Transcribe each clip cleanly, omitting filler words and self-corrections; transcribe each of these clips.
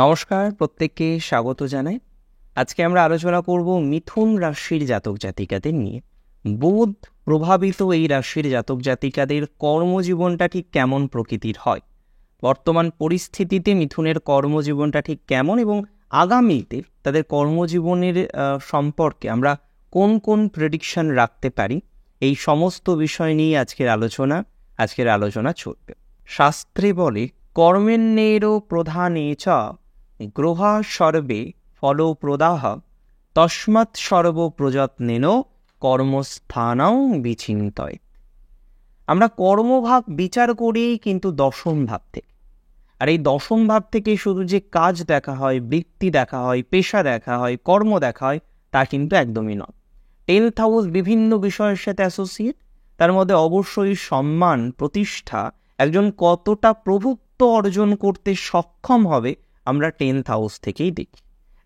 নমস্কার, প্রত্যেককে স্বাগত জানাই। আজকে আমরা আলোচনা করব মিথুন রাশির জাতক জাতিকাদের নিয়ে। বুধ প্রভাবিত এই রাশির জাতক জাতিকাদের কর্মজীবনটা ঠিক কেমন প্রকৃতির হয়, বর্তমান পরিস্থিতিতে মিথুনের কর্মজীবনটা ঠিক কেমন এবং আগামীতে তাদের কর্মজীবনের সম্পর্কে আমরা কোন কোন প্রেডিকশন রাখতে পারি, এই সমস্ত বিষয় নিয়ে আজকের আলোচনা চলবে। শাস্ত্রে বলে, কর্মেন্নেরো প্রধানে চ গ্রহা সর্বে ফলপ্রদাহ তস্মাৎ সর্বপ্রযত্নেন কর্মস্থানং বিচিন্তয়। আমরা কর্মভাব বিচার করি কিন্তু দশম ভাব থেকে। আর এই দশম ভাব থেকে শুধু যে কাজ দেখা হয়, বৃত্তি দেখা হয়, পেশা দেখা হয়, কর্ম দেখা হয়, তা কিন্তু একদমই নয়। 10th হাউস বিভিন্ন বিষয়ের সাথে অ্যাসোসিয়েট। তার মধ্যে অবশ্যই সম্মান, প্রতিষ্ঠা, একজন কতটা প্রভুত্ব অর্জন করতে সক্ষম হবে আমরা 10th হাউস থেকেই দেখি।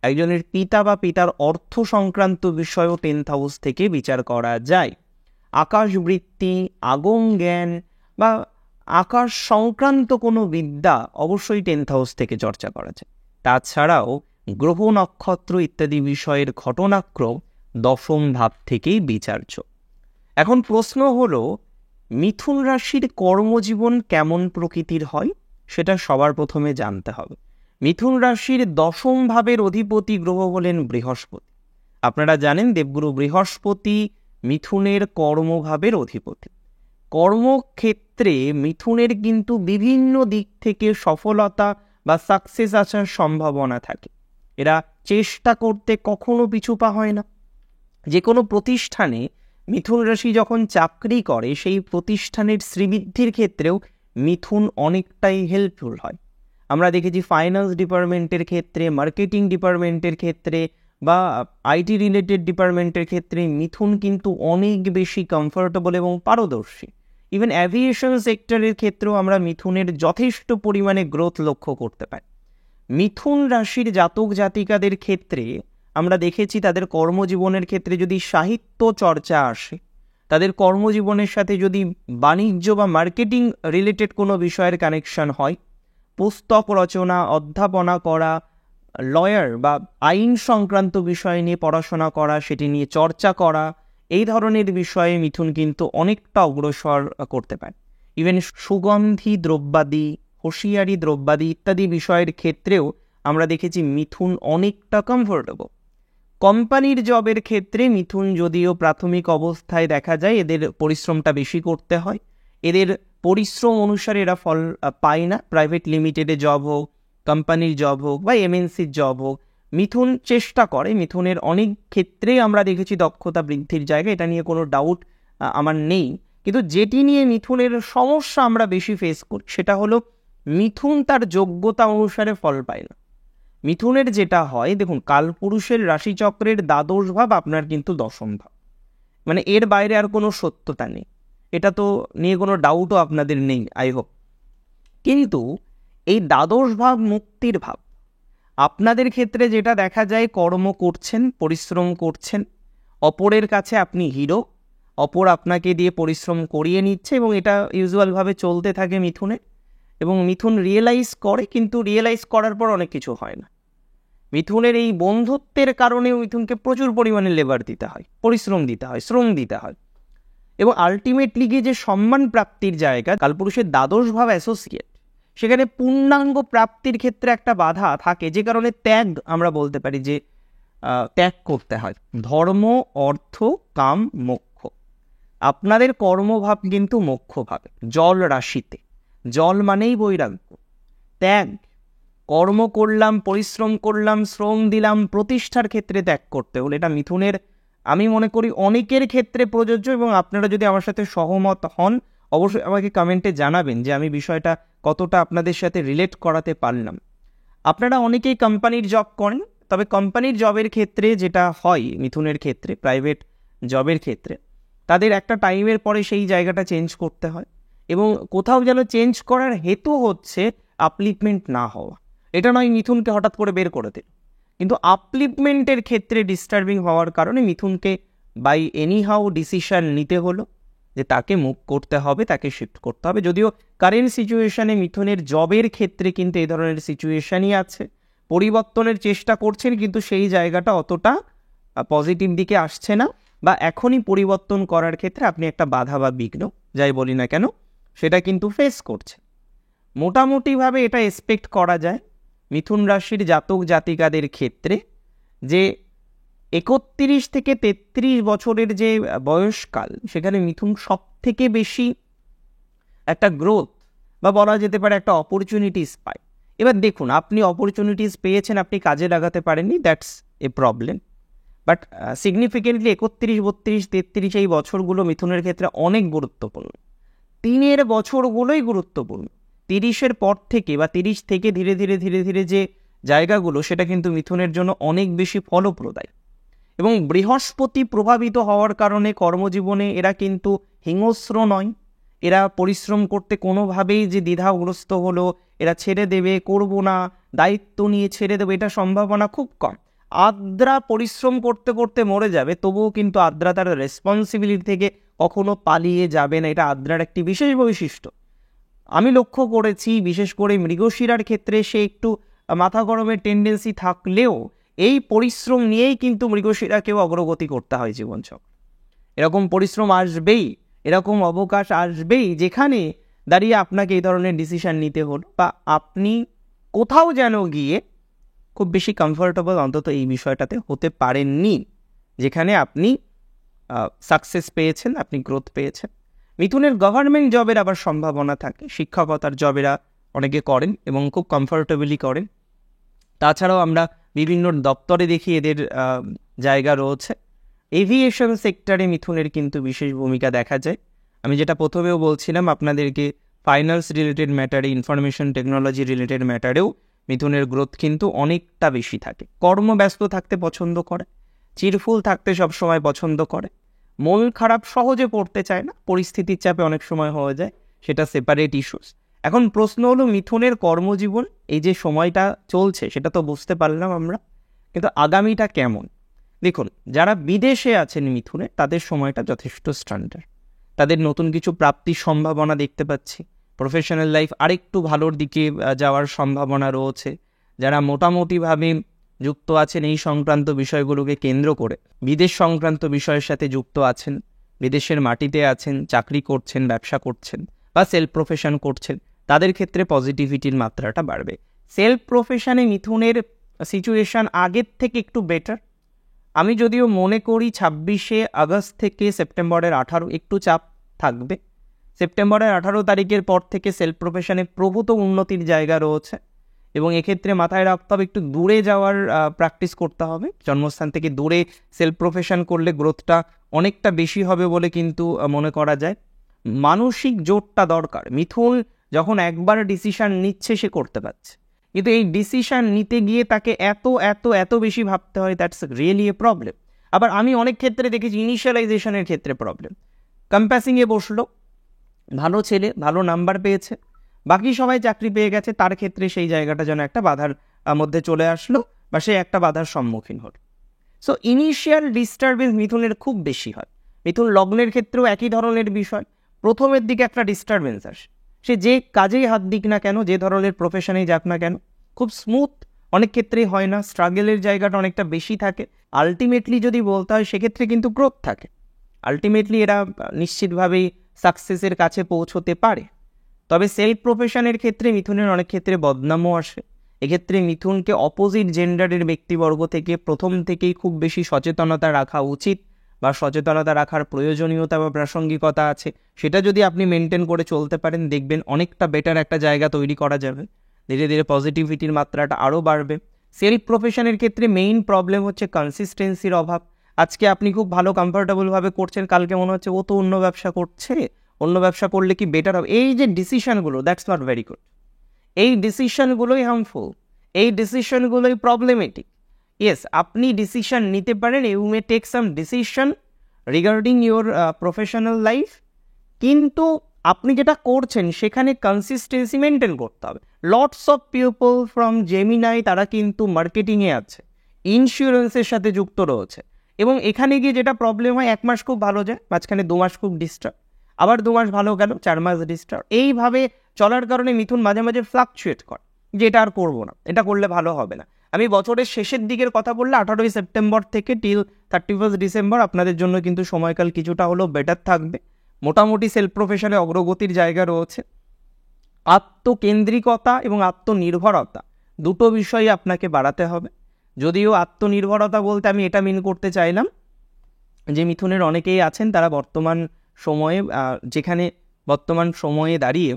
একজনের পিতা বা পিতার অর্থ সংক্রান্ত বিষয়ও 10th হাউস থেকে বিচার করা যায়। আকাশবৃত্তি, আগম জ্ঞান বা আকাশ সংক্রান্ত কোনো বিদ্যা অবশ্যই 10th হাউস থেকে চর্চা করা যায়। তাছাড়াও গ্রহ নক্ষত্র ইত্যাদি বিষয়ের ঘটনাক্রম দশম ভাব থেকেই বিচার্য। এখন প্রশ্ন হলো, মিথুন রাশির কর্মজীবন কেমন প্রকৃতির হয় সেটা সবার প্রথমে জানতে হবে। মিথুন রাশির দশম ভাবের অধিপতি গ্রহ হলেন বৃহস্পতি। আপনারা জানেন দেবগুরু বৃহস্পতি মিথুনের কর্মভাবের অধিপতি। কর্মক্ষেত্রে মিথুনের কিন্তু বিভিন্ন দিক থেকে সফলতা বা সাকসেস আসার সম্ভাবনা থাকে। এরা চেষ্টা করতে কখনো পিছু পা হয় না। যে কোনো প্রতিষ্ঠানে মিথুন রাশি যখন চাকরি করে, সেই প্রতিষ্ঠানের শ্রীবৃদ্ধির ক্ষেত্রেও মিথুন অনেকটাই হেল্পফুল হয়। আমরা দেখেছি ফাইন্যান্স ডিপার্টমেন্টের ক্ষেত্রে, মার্কেটিং ডিপার্টমেন্টের ক্ষেত্রে বা আইটি রিলেটেড ডিপার্টমেন্টের ক্ষেত্রে মিথুন কিন্তু অনেক বেশি কমফোর্টেবল এবং পারদর্শী। ইভেন অ্যাভিয়েশন সেক্টরের ক্ষেত্রেও আমরা মিথুনের যথেষ্ট পরিমাণে গ্রোথ লক্ষ্য করতে পারি। মিথুন রাশির জাতক জাতিকাদের ক্ষেত্রে আমরা দেখেছি তাদের কর্মজীবনের ক্ষেত্রে যদি সাহিত্য চর্চা আসে, তাদের কর্মজীবনের সাথে যদি বাণিজ্য বা মার্কেটিং রিলেটেড কোনো বিষয়ের কানেকশন হয়, পুস্তক রচনা, অধ্যাপনা করা, লয়ার বা আইন সংক্রান্ত বিষয় নিয়ে পড়াশোনা করা, সেটি নিয়ে চর্চা করা, এই ধরনের বিষয়ে মিথুন কিন্তু অনেকটা অগ্রসর করতে পারে। ইভেন সুগন্ধি দ্রব্যাদি, হুঁশিয়ারি দ্রব্যাদি ইত্যাদি বিষয়ের ক্ষেত্রেও আমরা দেখেছি মিথুন অনেকটা কমফোর্টেবল। কোম্পানির জবের ক্ষেত্রে মিথুন যদিও প্রাথমিক অবস্থায় দেখা যায় এদের পরিশ্রমটা বেশি করতে হয়, এদের পরিশ্রম অনুসারে এরা ফল পায় না। প্রাইভেট লিমিটেডে জব হোক, কোম্পানির জব হোক বা এমএনসির জব হোক, মিথুন চেষ্টা করে। মিথুনের অনেক ক্ষেত্রেই আমরা দেখেছি দক্ষতা বৃদ্ধির জায়গা, এটা নিয়ে কোনো ডাউট আমার নেই। কিন্তু যেটি নিয়ে মিথুনের সমস্যা আমরা বেশি ফেস করি সেটা হলো মিথুন তার যোগ্যতা অনুসারে ফল পায় না। মিথুনের যেটা হয়, দেখুন, কালপুরুষের রাশিচক্রের দ্বাদশ ভাব আপনার কিন্তু দশম ভাব, মানে এর বাইরে আর কোনো সত্যতা নেই। এটা তো নিয়ে কোনো ডাউটও আপনাদের নেই, আই হোপ। কিন্তু এই দ্বাদশ ভাব মুক্তির ভাব। আপনাদের ক্ষেত্রে যেটা দেখা যায়, কর্ম করছেন, পরিশ্রম করছেন, অপরের কাছে আপনি হিরো, অপর আপনাকে দিয়ে পরিশ্রম করিয়ে নিচ্ছে এবং এটা ইউজুয়ালভাবে চলতে থাকে মিথুনে। এবং মিথুন রিয়েলাইজ করে, কিন্তু রিয়েলাইজ করার পর অনেক কিছু হয় না। মিথুনের এই বন্ধুত্বের কারণেও মিথুনকে প্রচুর পরিমাণে লেবার দিতে হয়, পরিশ্রম দিতে হয়, শ্রম দিতে হয় এবং আলটিমেটলি গিয়ে যে সম্মান প্রাপ্তির জায়গা, কালপুরুষের দ্বাদশ ভাব অ্যাসোসিয়েট, সেখানে পূর্ণাঙ্গ প্রাপ্তির ক্ষেত্রে একটা বাধা থাকে, যে কারণে ত্যাগ, আমরা বলতে পারি যে ত্যাগ করতে হয়। ধর্ম, অর্থ, কাম, মোক্ষ। আপনাদের কর্মভাব কিন্তু মোক্ষ ভাবে, জল রাশিতে। জল মানেই বৈরাগ্য, ত্যাগ। কর্ম করলাম, পরিশ্রম করলাম, শ্রম দিলাম, প্রতিষ্ঠার ক্ষেত্রে ত্যাগ করতে হলে, এটা মিথুনের আমি মনে করি অনেকের ক্ষেত্রে প্রযোজ্য। এবং আপনারা যদি আমার সাথে সহমত হন অবশ্যই আমাকে কমেন্টে জানাবেন যে আমি বিষয়টা কতটা আপনাদের সাথে রিলেট করাতে পারলাম। আপনারা অনেকেই কোম্পানির জব করেন, তবে কোম্পানির জবের ক্ষেত্রে যেটা হয় মিথুনের ক্ষেত্রে, প্রাইভেট জবের ক্ষেত্রে, তাদের একটা টাইমের পরে সেই জায়গাটা চেঞ্জ করতে হয় এবং কোথাও যেন চেঞ্জ করার হেতু হচ্ছে আপলিফমেন্ট না হওয়া। এটা নয় মিথুনকে হঠাৎ করে বের করে দিল, কিন্তু আপলিফমেন্টের ক্ষেত্রে ডিস্টার্বিং হওয়ার কারণে মিথুনকে বাই এনি হাউ ডিসিশন নিতে হলো যে তাকে মুভ করতে হবে, তাকে শিফট করতে হবে। যদিও কারেন্ট সিচুয়েশনে মিথুনের জবের ক্ষেত্রে কিন্তু এই ধরনের সিচুয়েশনই আছে। পরিবর্তনের চেষ্টা করছেন, কিন্তু সেই জায়গাটা অতটা পজিটিভ দিকে আসছে না, বা এখনই পরিবর্তন করার ক্ষেত্রে আপনি একটা বাধা বা বিঘ্ন যাই বলি না কেন সেটা কিন্তু ফেস করছে। মোটামুটিভাবে এটা এক্সপেক্ট করা যায় মিথুন রাশির জাতক জাতিকাদের ক্ষেত্রে যে 31 থেকে 33 বছরের যে বয়সকাল, সেখানে মিথুন সব থেকে বেশি একটা গ্রোথ বা বলা যেতে পারে একটা অপরচুনিটিস পায়। এবার দেখুন, আপনি অপরচুনিটিস পেয়েছেন, আপনি কাজে লাগাতে পারেননি, that's a problem. But significantly 31, 32, 33 এই বছরগুলো মিথুনের ক্ষেত্রে অনেক গুরুত্বপূর্ণ। 3 বছরগুলোই গুরুত্বপূর্ণ। 30-এর পর থেকে বা 30 থেকে ধীরে ধীরে ধীরে ধীরে যে জায়গাগুলো, সেটা কিন্তু মিথুনের জন্য অনেক বেশি ফলপ্রদায়ী। এবং বৃহস্পতি প্রভাবিত হওয়ার কারণে কর্মজীবনে এরা কিন্তু হিংস্র নয়, এরা পরিশ্রম করতে কোনোভাবেই যে দ্বিধাগ্রস্ত হলো, এরা ছেড়ে দেবে, করব না, দায়িত্ব নিয়ে ছেড়ে দেবে, এটা সম্ভাবনা খুব কম। আদ্রা পরিশ্রম করতে করতে মরে যাবে, তবুও কিন্তু আদ্রা তার রেসপন্সিবিলিটি থেকে কখনো পালিয়ে যাবে না, এটা আদ্রার একটি বিশেষ বৈশিষ্ট্য। আমি লক্ষ্য করেছি বিশেষ করে মৃগশিরার ক্ষেত্রে সে একটু মাথা গরমের টেন্ডেন্সি থাকলেও এই পরিশ্রম নিয়েই কিন্তু মৃগশিরাকেও অগ্রগতি করতে হয় জীবনচক্র। এরকম পরিশ্রম আসবেই, এরকম অবকাশ আসবেই যেখানে দাঁড়িয়ে আপনাকে এই ধরনের ডিসিশন নিতে হলো, বা আপনি কোথাও যেন গিয়ে খুব বেশি কমফোর্টেবল অন্তত এই বিষয়টাতে হতে পারেননি, যেখানে আপনি সাকসেস পেয়েছেন, আপনি গ্রোথ পেয়েছেন। মিথুনের গভর্নমেন্ট জবের আবার সম্ভাবনা থাকে, শিক্ষকতার জবেরা অনেকে করেন এবং খুব কমফোর্টেবলি করেন। তাছাড়াও আমরা বিভিন্ন দপ্তরে দেখি এদের জায়গা রয়েছে। এভিয়েশন সেক্টরে মিথুনের কিন্তু বিশেষ ভূমিকা দেখা যায়। আমি যেটা প্রথমেও বলছিলাম আপনাদেরকে, ফাইন্যান্স রিলেটেড ম্যাটারে, ইনফরমেশন টেকনোলজি রিলেটেড ম্যাটারেও মিথুনের গ্রোথ কিন্তু অনেকটা বেশি থাকে। কর্মব্যস্ত থাকতে পছন্দ করে, চিরফুল থাকতে সবসময় পছন্দ করে, মন খারাপ সহজে পড়তে চায় না, পরিস্থিতির চাপে অনেক সময় হয়ে যায়, সেটা সেপারেট ইস্যুস। এখন প্রশ্ন হলো মিথুনের কর্মজীবন, এই যে সময়টা চলছে সেটা তো বুঝতে পারলাম আমরা, কিন্তু আগামীটা কেমন? দেখুন, যারা বিদেশে আছেন মিথুনে, তাদের সময়টা যথেষ্ট স্ট্যান্ডার্ড, তাদের নতুন কিছু প্রাপ্তির সম্ভাবনা দেখতে পাচ্ছি, প্রফেশনাল লাইফ আরেকটু ভালোর দিকে যাওয়ার সম্ভাবনা রয়েছে। যারা মোটামুটিভাবে যুক্ত আছেন এই সংক্রান্ত বিষয়গুলোকে কেন্দ্র করে, বিদেশ সংক্রান্ত বিষয়ের সাথে যুক্ত আছেন, বিদেশের মাটিতে আছেন, চাকরি করছেন, ব্যবসা করছেন বা সেলফ প্রফেশন করছেন, তাদের ক্ষেত্রে পজিটিভিটির মাত্রাটা বাড়বে। সেলফ প্রফেশনে মিথুনের সিচুয়েশান আগের থেকে একটু বেটার। আমি যদিও মনে করি 26শে আগস্ট থেকে সেপ্টেম্বরের 18 একটু চাপ থাকবে। সেপ্টেম্বরের 18 তারিখের পর থেকে সেলফ প্রফেশনে প্রভূত উন্নতির জায়গা রয়েছে, এবং এক্ষেত্রে মাথায় রাখতে হবে একটু দূরে যাওয়ার প্র্যাকটিস করতে হবে। জন্মস্থান থেকে দূরে সেলফ প্রফেশন করলে গ্রোথটা অনেকটা বেশি হবে বলে কিন্তু মনে করা যায়। মানসিক জোরটা দরকার। মিথুন যখন একবার ডিসিশন নিচ্ছে সে করতে পারছে, কিন্তু এই ডিসিশন নিতে গিয়ে তাকে এত এত এত বেশি ভাবতে হয়, দ্যাটস রিয়েলি এ প্রবলেম। আবার আমি অনেক ক্ষেত্রে দেখেছি ইনিশিয়ালাইজেশনের ক্ষেত্রে প্রবলেম। কম্পাসিংয়ে বসলো, ভালো ছেলে, ভালো নাম্বার পেয়েছে, বাকি সবাই চাকরি পেয়ে গেছে, তার ক্ষেত্রে সেই জায়গাটা যেন একটা বাধার মধ্যে চলে আসলো বা সে একটা বাধার সম্মুখীন হল। সো ইনিশিয়াল ডিস্টারবেন্স মিথুনের খুব বেশি হয়। মিথুন লগ্নের ক্ষেত্রেও একই ধরনের বিষয়, প্রথমের দিকে একটা ডিস্টারবেন্স আসে, সে যে কাজেই হাত দিক না কেন, যে ধরনের প্রফেশনেই যাক না কেন, খুব স্মুথ অনেক ক্ষেত্রেই হয় না, স্ট্রাগলের জায়গাটা অনেকটা বেশি থাকে। আলটিমেটলি যদি বলতে হয় সেক্ষেত্রে কিন্তু গ্রোথ থাকে, আলটিমেটলি এরা নিশ্চিতভাবেই সাকসেসের কাছে পৌঁছতে পারে। তবে সেলফ প্রফেশনের ক্ষেত্রে মিথুনের অনেক ক্ষেত্রে বদনামও আসে। এক্ষেত্রে মিথুনকে অপোজিট জেন্ডারের ব্যক্তিবর্গ থেকে প্রথম থেকেই খুব বেশি সচেতনতা রাখা উচিত, বা সচেতনতা রাখার প্রয়োজনীয়তা বা প্রাসঙ্গিকতা আছে, সেটা যদি আপনি মেনটেন করে চলতে পারেন, দেখবেন অনেকটা বেটার একটা জায়গা তৈরি করা যাবে, ধীরে ধীরে পজিটিভিটির মাত্রাটা আরও বাড়বে। সেলফ প্রফেশনের ক্ষেত্রে মেইন প্রবলেম হচ্ছে কনসিস্টেন্সির অভাব। আজকে আপনি খুব ভালো কমফোর্টেবলভাবে করছেন, কালকে মনে হচ্ছে ও তো অন্য ব্যবসা করছে, অন্য ব্যবসা করলে কি বেটার হবে। এই যে ডিসিশনগুলো, দ্যাটস নট ভেরি গুড। এই ডিসিশনগুলোই হার্মফুল, এই ডিসিশনগুলোই প্রবলেমেটিক। ইয়েস, আপনি ডিসিশন নিতে পারেন, you may take some decision regarding your professional life, কিন্তু আপনি যেটা করছেন সেখানে কনসিস্টেন্সি মেনটেন করতে হবে। Lots of people from Gemini তারা কিন্তু মার্কেটিংয়ে আছে, ইন্স্যুরেন্সের সাথে যুক্ত রয়েছে, এবং এখানে গিয়ে যেটা প্রবলেম হয়, 1 মাস খুব ভালো যায়, মাঝখানে 2 মাস খুব ডিস্টার্ব, আবার 2 মাস ভালো গেল, 4 মাস ডিস্টার্ব। এইভাবে চলার কারণে মিথুন মাঝে মাঝে ফ্লাকচুয়েট করে যে এটা আর করবো না, এটা করলে ভালো হবে না। আমি বছরের শেষের দিকের কথা বললে 18ই সেপ্টেম্বর থেকে টিল 31 ডিসেম্বর আপনাদের জন্য কিন্তু সময়কাল কিছুটা হলেও বেটার থাকবে। মোটামুটি সেলফ প্রফেশনে অগ্রগতির জায়গা রয়েছে। আত্মকেন্দ্রিকতা এবং আত্মনির্ভরতা দুটো বিষয়ই আপনাকে বাড়াতে হবে। যদিও আত্মনির্ভরতা বলতে আমি এটা মিন করতে চাইলাম যে মিথুনের অনেকেই আছেন তারা বর্তমান সময়ে দাঁড়িয়ে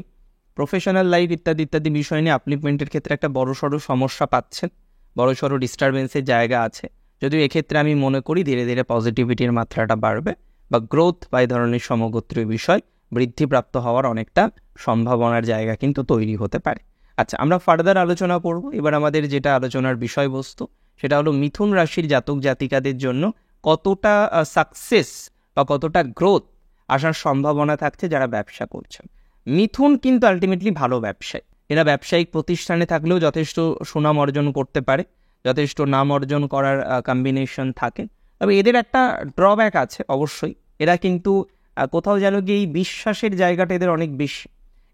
প্রফেশনাল লাইফ ইত্যাদি ইত্যাদি বিষয় নিয়ে আপলিপমেন্টের ক্ষেত্রে একটা বড়সড় সমস্যা পাচ্ছেন, বড়সড় ডিস্টারবেন্সের জায়গা আছে। যদিও এক্ষেত্রে আমি মনে করি ধীরে ধীরে পজিটিভিটির মাত্রাটা বাড়বে বা গ্রোথ বা এই ধরনের সমগোত্রীয় বিষয় বৃদ্ধিপ্রাপ্ত হওয়ার অনেকটা সম্ভাবনার জায়গা কিন্তু তৈরি হতে পারে। আচ্ছা, আমরা ফার্দার আলোচনা করব। এবার আমাদের যেটা আলোচনার বিষয়বস্তু সেটা হলো মিথুন রাশির জাতক জাতিকাদের জন্য কতটা সাকসেস বা কতটা গ্রোথ আসার সম্ভাবনা থাকছে যারা ব্যবসা করছেন। মিথুন কিন্তু আলটিমেটলি ভালো ব্যবসায়ী। এরা ব্যবসায়িক প্রতিষ্ঠানে থাকলেও যথেষ্ট সুনাম অর্জন করতে পারে, যথেষ্ট নাম অর্জন করার কম্বিনেশন থাকে। তবে এদের একটা ড্রব্যাক আছে অবশ্যই, এরা কিন্তু কোথাও যেন গিয়ে এই বিশ্বাসের জায়গাটা এদের অনেক বেশি।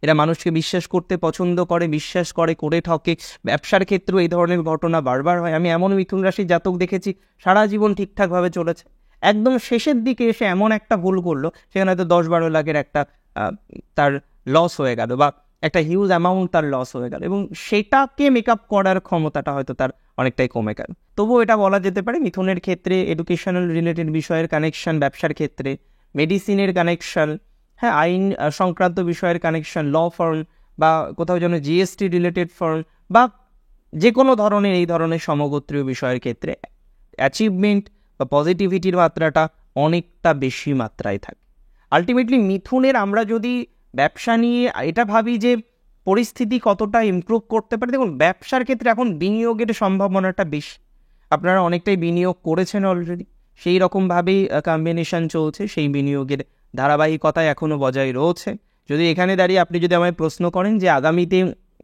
এরা মানুষকে বিশ্বাস করতে পছন্দ করে, বিশ্বাস করে ঠকে। ব্যবসার ক্ষেত্রেও এই ধরনের ঘটনা বারবার হয়। আমি এমন মিথুন রাশির জাতক দেখেছি সারা জীবন ঠিকঠাকভাবে চলেছে, একদম শেষের দিকে এসে এমন একটা ভুল করলো সেখানে হয়তো 10-12 লাখের একটা তার লস হয়ে গেল বা একটা হিউজ অ্যামাউন্ট তার লস হয়ে গেল, এবং সেটাকে মেকআপ করার ক্ষমতাটা হয়তো তার অনেকটাই কমে গেল। তবুও এটা বলা যেতে পারে মিথুনের ক্ষেত্রে এডুকেশনাল রিলেটেড বিষয়ের কানেকশন, ব্যবসার ক্ষেত্রে মেডিসিনের কানেকশন, হ্যাঁ, আইন সংক্রান্ত বিষয়ের কানেকশন, ল ফার্ম বা কোথাও যেন জিএসটি রিলেটেড ফার্ম বা যে কোনো ধরনের এই ধরনের সমগোত্রীয় বিষয়ের ক্ষেত্রে অ্যাচিভমেন্ট বা পজিটিভিটির মাত্রাটা অনেকটা বেশি মাত্রায় থাকে। আলটিমেটলি মিথুনের আমরা যদি ব্যবসা নিয়ে এটা ভাবি যে পরিস্থিতি কতটা ইমপ্রুভ করতে পারে, দেখুন ব্যবসার ক্ষেত্রে এখন বিনিয়োগের সম্ভাবনাটা বেশি। আপনারা অনেকটাই বিনিয়োগ করেছেন অলরেডি, সেই রকমভাবেই কম্বিনেশন চলছে, সেই বিনিয়োগের ধারাবাহিকতায় এখনও বজায় রয়েছে। যদি এখানে দাঁড়িয়ে আপনি যদি আমায় প্রশ্ন করেন যে আগামীতে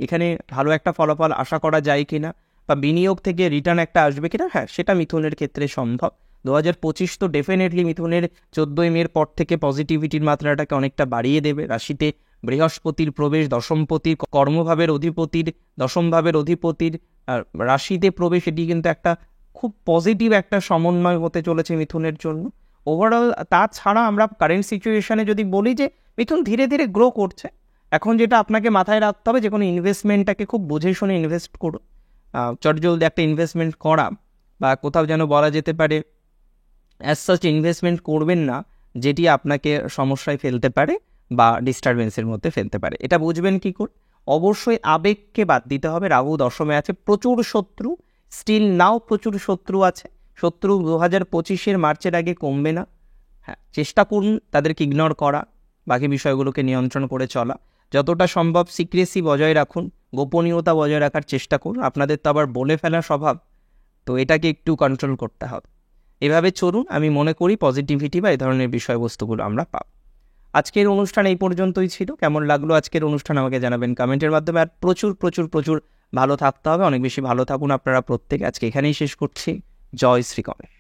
এখানে ভালো একটা ফলাফল আশা করা যায় কিনা বা বিনিয়োগ থেকে রিটার্ন একটা আসবে কিনা, হ্যাঁ, সেটা মিথুনের ক্ষেত্রে সম্ভব। 2025 তো ডেফিনেটলি মিথুনের 14ই মের পর থেকে পজিটিভিটির মাত্রাটাকে অনেকটা বাড়িয়ে দেবে। রাশিতে বৃহস্পতির প্রবেশ, দশমপতির কর্মভাবের অধিপতির, দশমভাবের অধিপতির রাশিতে প্রবেশ, এটি কিন্তু একটা খুব পজিটিভ একটা সমন্বয় হতে চলেছে মিথুনের জন্য ওভারঅল। তাছাড়া আমরা কারেন্ট সিচুয়েশনে যদি বলি যে মিথুন ধীরে ধীরে গ্রো করছে, এখন যেটা আপনাকে মাথায় রাখতে হবে যে কোনো ইনভেস্টমেন্টটাকে খুব বুঝে শুনে ইনভেস্ট করুন। চটজলদি একটা ইনভেস্টমেন্ট করা বা কোথাও যেন বলা যেতে পারে অ্যাজ সাচ ইনভেস্টমেন্ট করবেন না যেটি আপনাকে সমস্যায় ফেলতে পারে বা ডিস্টারবেন্সের মধ্যে ফেলতে পারে। এটা বুঝবেন কী করে? অবশ্যই আবেগকে বাদ দিতে হবে। রাহু দশমে আছে, প্রচুর শত্রু, স্টিল নাও প্রচুর শত্রু আছে। শত্রু 2025 মার্চের আগে কমবে না। হ্যাঁ, চেষ্টা করুন তাদেরকে ইগনোর করা, বাকি বিষয়গুলোকে নিয়ন্ত্রণ করে চলা। যতটা সম্ভব সিক্রেসি বজায় রাখুন, গোপনীয়তা বজায় রাখার চেষ্টা করুন। আপনাদের তো আবার বলে ফেলা স্বভাব, তো এটাকে একটু কন্ট্রোল করতে হবে। এভাবে চলুন, আমি মনে করি পজিটিভিটি বা এই ধরনের বিষয়বস্তুগুলো আমরা পাব। আজকের অনুষ্ঠান এই পর্যন্তই ছিল। কেমন লাগলো আজকের অনুষ্ঠান আমাকে জানাবেন কমেন্টের মাধ্যমে। আর প্রচুর প্রচুর প্রচুর ভালো থাকতে হবে, অনেক বেশি ভালো থাকুন আপনারা প্রত্যেকে। আজকে এখানেই শেষ করছি। জয় শ্রী গণেশ।